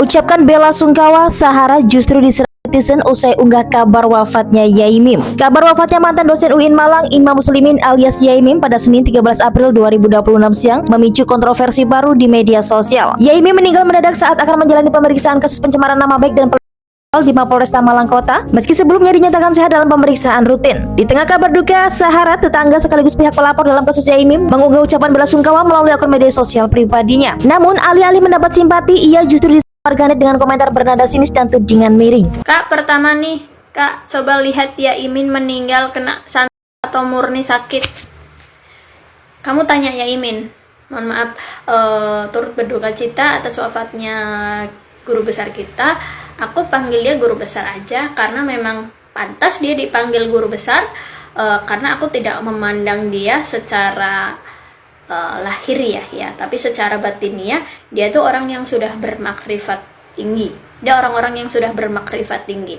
Ucapkan bela sungkawa, Sahara justru diserang netizen usai unggah kabar wafatnya Yai Mim. Kabar wafatnya mantan dosen UIN Malang, Imam Muslimin alias Yai Mim pada Senin 13 April 2026 siang memicu kontroversi baru di media sosial. Yai Mim meninggal mendadak saat akan menjalani pemeriksaan kasus pencemaran nama baik dan di Mapolresta Malang Kota, meski sebelumnya dinyatakan sehat dalam pemeriksaan rutin. Di tengah kabar duka, Sahara, tetangga sekaligus pihak pelapor dalam kasus Yai Mim, mengunggah ucapan bela sungkawa melalui akun media sosial pribadinya. Namun, alih-alih mendapat simpati, ia justru warganet dengan komentar bernada sinis dan tudingan miring. Kak, pertama nih, Kak, coba lihat Yai Mim meninggal kena santet atau murni sakit. Kamu tanya Yai Mim, mohon maaf, turut berduka cita atas wafatnya guru besar kita. Aku panggil dia guru besar aja karena memang pantas dia dipanggil guru besar, karena aku tidak memandang dia secara lahiriah ya, tapi secara batiniah dia tuh orang yang sudah bermakrifat tinggi. Dia orang-orang yang sudah bermakrifat tinggi.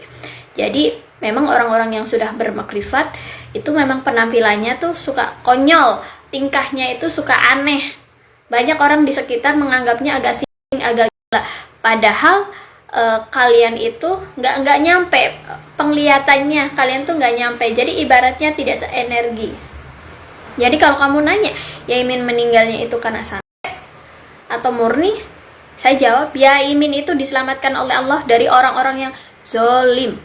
Jadi memang orang-orang yang sudah bermakrifat itu memang penampilannya tuh suka konyol, tingkahnya itu suka aneh. Banyak orang di sekitar menganggapnya agak sining, agak gila. Padahal kalian itu nggak nyampe penglihatannya, kalian tuh nggak nyampe. Jadi ibaratnya tidak seenergi. Jadi kalau kamu nanya Yai Mim meninggalnya itu karena santet atau murni, saya jawab Yai Mim itu diselamatkan oleh Allah dari orang-orang yang zolim.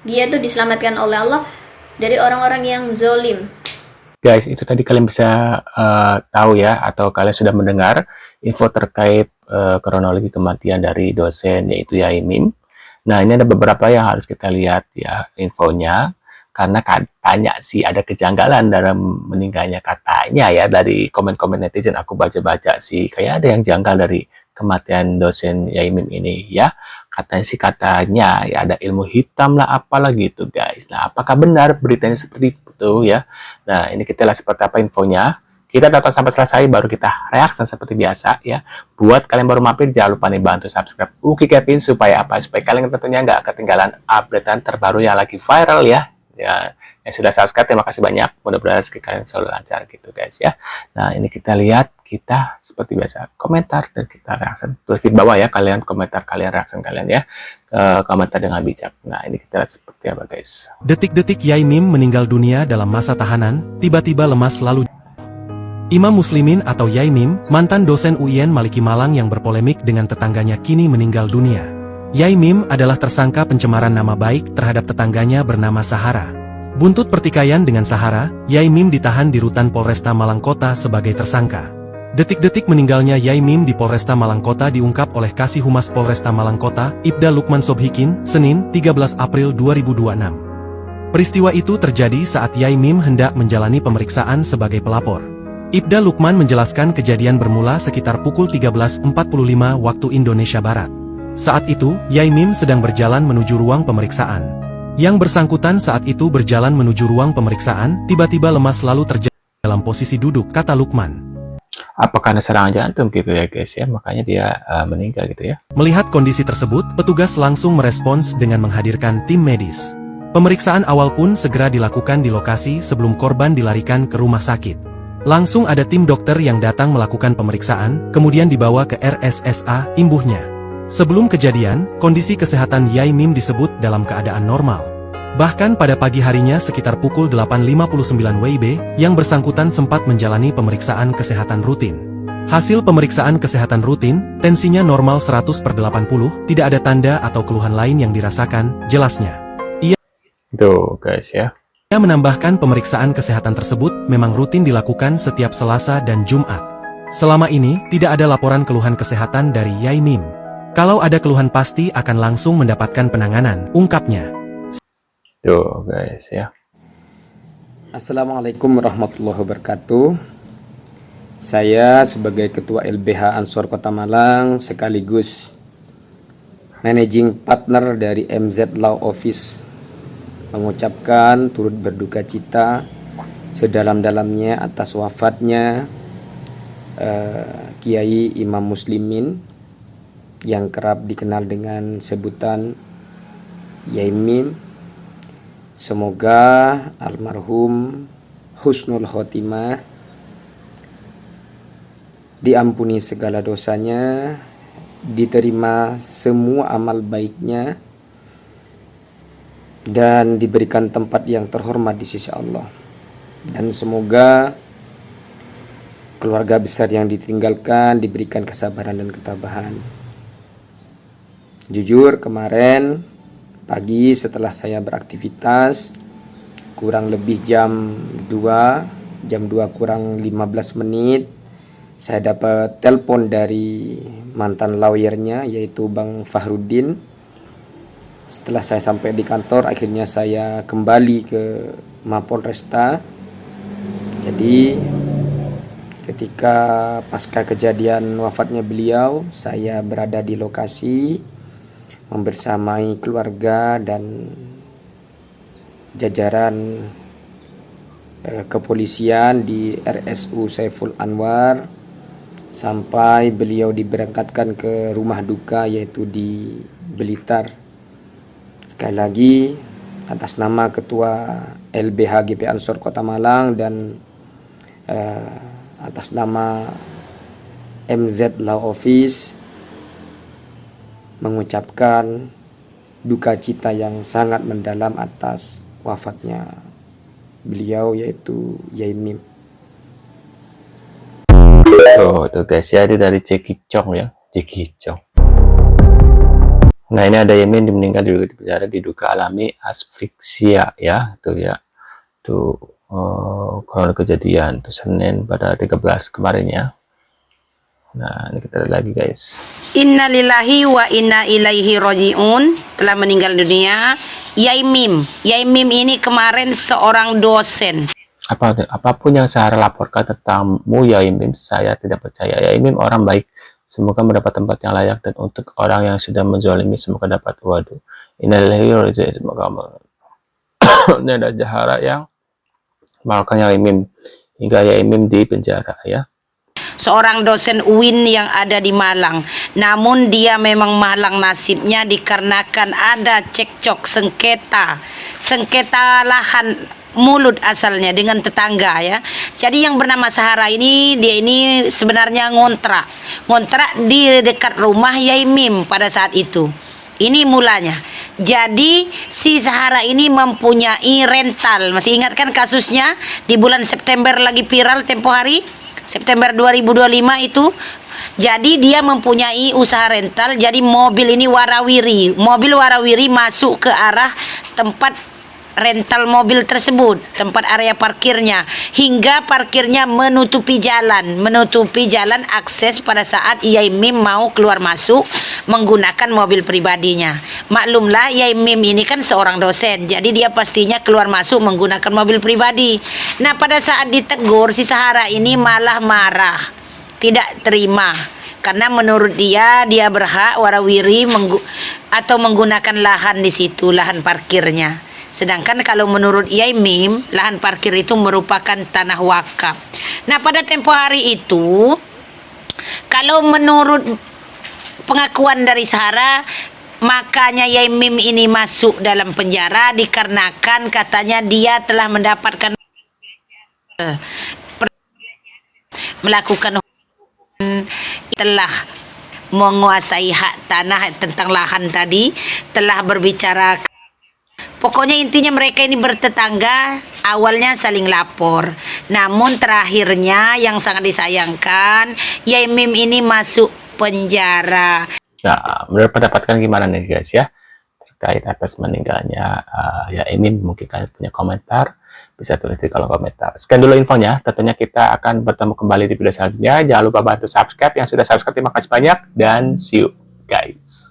Dia tuh diselamatkan oleh Allah dari orang-orang yang zolim. Guys, itu tadi kalian bisa tahu ya, atau kalian sudah mendengar info terkait kronologi kematian dari dosen yaitu Yai Mim. Nah, ini ada beberapa yang harus kita lihat ya infonya, karena katanya sih ada kejanggalan dalam meninggalnya, katanya ya, dari komen-komen netizen aku baca-baca sih kayak ada yang janggal dari kematian dosen Yai Mim ini ya. Katanya ya ada ilmu hitam lah apalah gitu guys. Nah, apakah benar beritanya seperti itu ya? Nah, ini kita lihat seperti apa infonya. Kita tonton sampai selesai baru kita reaksi seperti biasa ya. Buat kalian baru mampir jangan lupa nih bantu subscribe Uki Kevin supaya apa? Supaya kalian tentunya nggak ketinggalan updatean terbaru yang lagi viral ya. Ya, yang sudah subscribe terima kasih banyak. Mudah-mudahan rezeki kalian selalu lancar gitu guys ya. Nah, ini kita lihat, kita seperti biasa komentar dan kita reaksi. Tulis di bawah ya kalian komentar kalian, reaksi kalian ya. Komentar dengan bijak. Nah, ini kita lihat seperti apa guys. Detik-detik Yai Mim meninggal dunia dalam masa tahanan, tiba-tiba lemas lalu. Imam Muslimin atau Yai Mim, mantan dosen UIN Maliki Malang yang berpolemik dengan tetangganya kini meninggal dunia. Yai Mim adalah tersangka pencemaran nama baik terhadap tetangganya bernama Sahara. Buntut pertikaian dengan Sahara, Yai Mim ditahan di rutan Polresta Malang Kota sebagai tersangka. Detik-detik meninggalnya Yai Mim di Polresta Malang Kota diungkap oleh Kasih Humas Polresta Malang Kota, Ibda Lukman Sobhikin, Senin, 13 April 2026. Peristiwa itu terjadi saat Yai Mim hendak menjalani pemeriksaan sebagai pelapor. Ibda Lukman menjelaskan kejadian bermula sekitar pukul 13.45 waktu Indonesia Barat. Saat itu, Yai Mim sedang berjalan menuju ruang pemeriksaan. Yang bersangkutan saat itu berjalan menuju ruang pemeriksaan, tiba-tiba lemas lalu terjatuh dalam posisi duduk, kata Lukman. Apakah ada serangan jantung gitu ya guys ya, makanya dia meninggal gitu ya. Melihat kondisi tersebut, petugas langsung merespons dengan menghadirkan tim medis. Pemeriksaan awal pun segera dilakukan di lokasi sebelum korban dilarikan ke rumah sakit. Langsung ada tim dokter yang datang melakukan pemeriksaan, kemudian dibawa ke RSSA, imbuhnya. Sebelum kejadian, kondisi kesehatan Yai Mim disebut dalam keadaan normal. Bahkan pada pagi harinya sekitar pukul 8.59 WIB, yang bersangkutan sempat menjalani pemeriksaan kesehatan rutin. Hasil pemeriksaan kesehatan rutin, tensinya normal 100/80, tidak ada tanda atau keluhan lain yang dirasakan, jelasnya. Tuh guys ya. Ia menambahkan pemeriksaan kesehatan tersebut memang rutin dilakukan setiap Selasa dan Jumat. Selama ini, tidak ada laporan keluhan kesehatan dari Yai Mim. Kalau ada keluhan pasti akan langsung mendapatkan penanganan, ungkapnya. Tuh guys ya. Assalamualaikum warahmatullahi wabarakatuh. Saya sebagai Ketua LBH Ansor Kota Malang sekaligus Managing Partner dari MZ Law Office mengucapkan turut berduka cita sedalam-dalamnya atas wafatnya Kiai Imam Muslimin yang kerap dikenal dengan sebutan Yai Mim. Semoga almarhum husnul khotimah, diampuni segala dosanya, diterima semua amal baiknya dan diberikan tempat yang terhormat di sisi Allah. Dan semoga keluarga besar yang ditinggalkan diberikan kesabaran dan ketabahan. Jujur, kemarin pagi setelah saya beraktivitas kurang lebih jam 2 kurang 15 menit, saya dapat telepon dari mantan lawyernya yaitu Bang Fahrudin. Setelah saya sampai di kantor, akhirnya saya kembali ke Mapolresta. Jadi ketika pasca kejadian wafatnya beliau, saya berada di lokasi membersamai keluarga dan jajaran kepolisian di RSU Saiful Anwar sampai beliau diberangkatkan ke rumah duka yaitu di Blitar. Sekali lagi atas nama Ketua LBH GP Ansor Kota Malang dan atas nama MZ Law Office mengucapkan duka cita yang sangat mendalam atas wafatnya beliau yaitu Yai Mim. Tuh guys ya, ini dari Jackie Chong ya, Jackie Chong. Nah, ini ada Yai Mim meninggal di penjara diduga alami asfiksia ya, tuh ya. Tuh kronologi kejadian tuh Senin pada 13 kemarin ya. Nah, ini kita lihat lagi guys. Innalillahi wa inna ilaihi roji'un. Telah meninggal dunia Yai Mim. Yai Mim ini kemarin seorang dosen. Apapun yang saya laporkan tentangmu Yai Mim, saya tidak percaya. Yai Mim orang baik, semoga mendapat tempat yang layak, dan untuk orang yang sudah menzalimi semoga dapat. Waduh, innalillahi wa inna ilaihi roji'un. Semoga ini ada jahara yang melakukan Yai Mim hingga Yai Mim di penjara ya. Seorang dosen UIN yang ada di Malang. Namun dia memang malang nasibnya dikarenakan ada cekcok sengketa lahan mulut asalnya dengan tetangga ya. Jadi yang bernama Sahara ini, dia ini sebenarnya ngontrak di dekat rumah Yai Mim pada saat itu. Ini mulanya. Jadi si Sahara ini mempunyai rental. Masih ingat kan kasusnya di bulan September lagi viral tempo hari? September 2025 itu. Jadi dia mempunyai usaha rental. Jadi mobil ini mobil warawiri masuk ke arah tempat rental mobil tersebut, tempat area parkirnya, hingga parkirnya menutupi jalan akses pada saat Yai Mim mau keluar masuk menggunakan mobil pribadinya. Maklumlah Yai Mim ini kan seorang dosen, jadi dia pastinya keluar masuk menggunakan mobil pribadi. Nah, pada saat ditegur, si Sahara ini malah marah, tidak terima, karena menurut dia berhak warawiri atau menggunakan lahan di situ, lahan parkirnya. Sedangkan kalau menurut Yai Mim, lahan parkir itu merupakan tanah wakaf. Nah, pada tempo hari itu, kalau menurut pengakuan dari Sahara, makanya Yai Mim ini masuk dalam penjara dikarenakan katanya dia telah mendapatkan melakukan telah menguasai hak tanah tentang lahan tadi, telah berbicara. Pokoknya intinya mereka ini bertetangga, awalnya saling lapor. Namun terakhirnya yang sangat disayangkan, Yai Mim ini masuk penjara. Nah, menurut pendapatkan gimana nih guys ya terkait atas meninggalnya Yai Mim? Mungkin kalian punya komentar, bisa tulis di kolom komentar. Sekian dulu infonya, tentunya kita akan bertemu kembali di video selanjutnya. Jangan lupa bantu subscribe, yang sudah subscribe terima kasih banyak, dan see you guys.